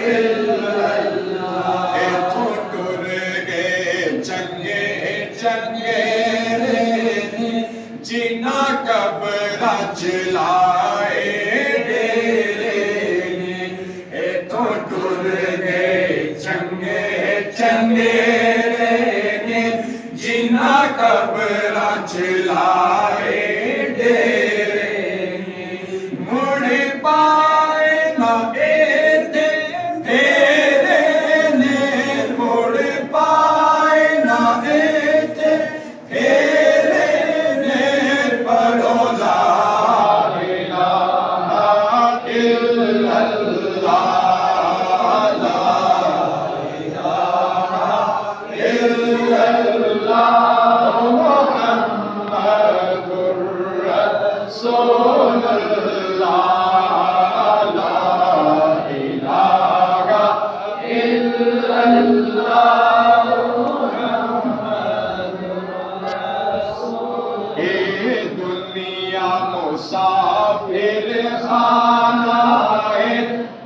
الا اللہ اتھوں ٹر گئے چنگے چنگے جنہ قبراں چلائے ڈیرے اتھوں ٹر گئے چنگے چنگے جنہ قبراں چلائے ڈیرے مڑ پائے نہ ایتے پھیرے نے مڑ پائے نہ ایتے پھیرے نے پڑھو لا الہ الا اللہ مسافر خانہ ہے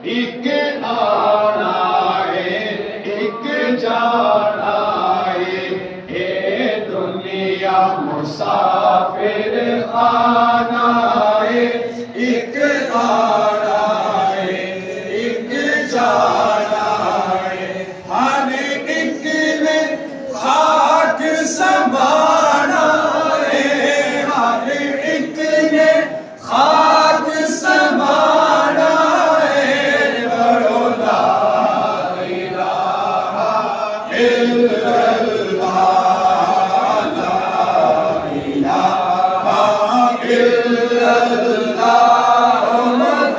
ایک آنا ہے ایک جانا ہے اے دنیا مسافر خانہ ہے ایک آنا ہے ایک جانا ہے ہر ایک نے خاک سنبھانا ہے ہر ایک نے خاک سنبھانا ہے پڑھو لا الہ الا اللہ لا الہ الا اللہ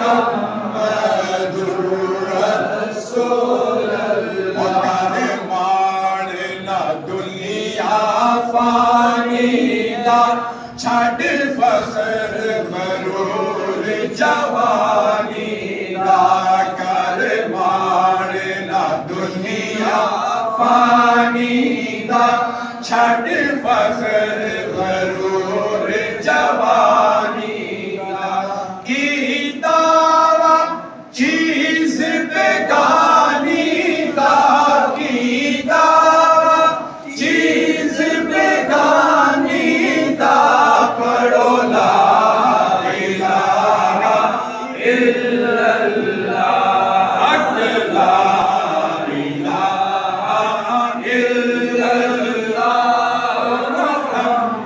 محمد رسول اللہ مارنا دنیا فانی دا چھڑ فخر غرور جوانی دا کر مارنا دنیا فانی دا چھڑ فخر غرور جوانی دا کی دعویٰ چیز بیگانی دا کی دعویٰ چیز بیگانی دا پڑھو لا الہ الا اللہ لا الہ الا اللہ محمد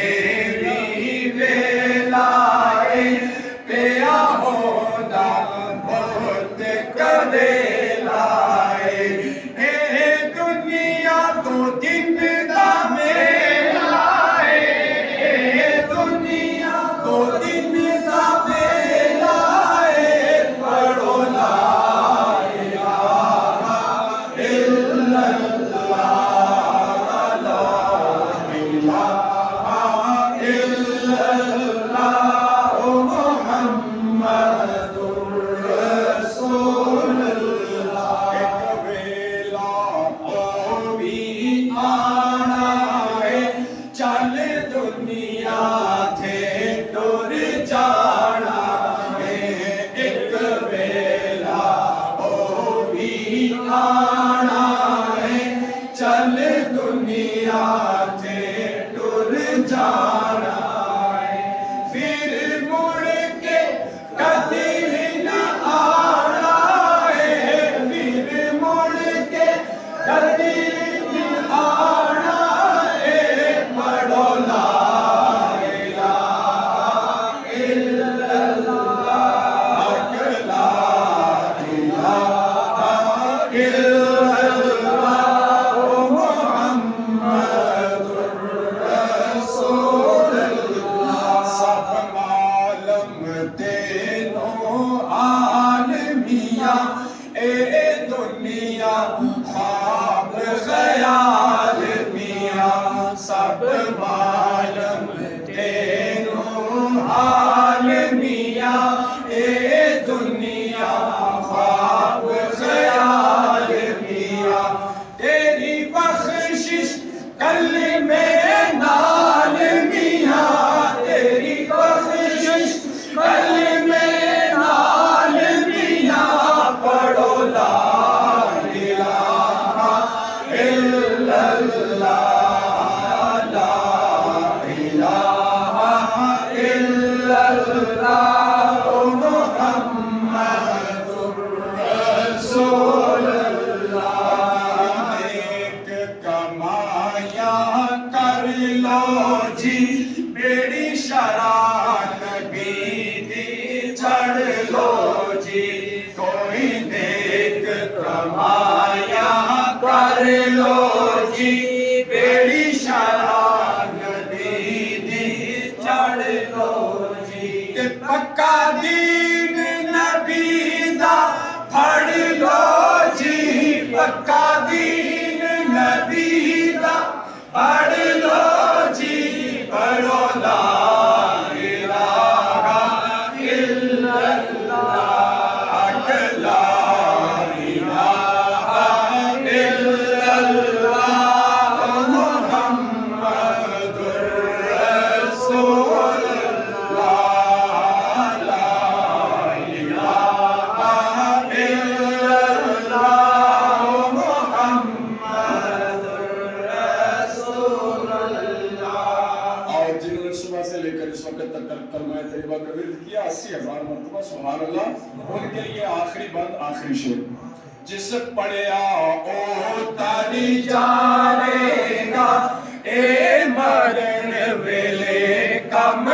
میری ویلائے پیا ہودا بہت کدے لائے اے دنیا تو دن دا میلائے اے دنیا تو دن دا میلائے پڑھو لا الہ الا اللہ سب معلوم تینوں حال میاں اے دنیا خواب خیال میاں تیری بخشش کلمے نال میاں تیری بخشش کلمے نال میاں پڑھو لا الہ الا اللہ میری شران بیدی چڑھ لو جی کوئی نیک کمایا کر لو جی میری شران بیدی چڑھ لو جی کہ پکا دین نبی دا پڑھ لو جی پکا دین نبی دا پڑھ لو جی پڑھو لا الہ الا اللہ لا الہ الا اللہ محمد رسول اللہ لا الہ الا اللہ محمد رسول اللہ۔ اور جنہوں نے صبح سے لے کر اس وقت تک کلمہ طیبہ کا ورد کیا 80,000 مرتبہ سبحان اللہ، ان کے لیے آخری بند آخری شعر جس پڑھیا او تاری جانے گا اے مرن ویلے کم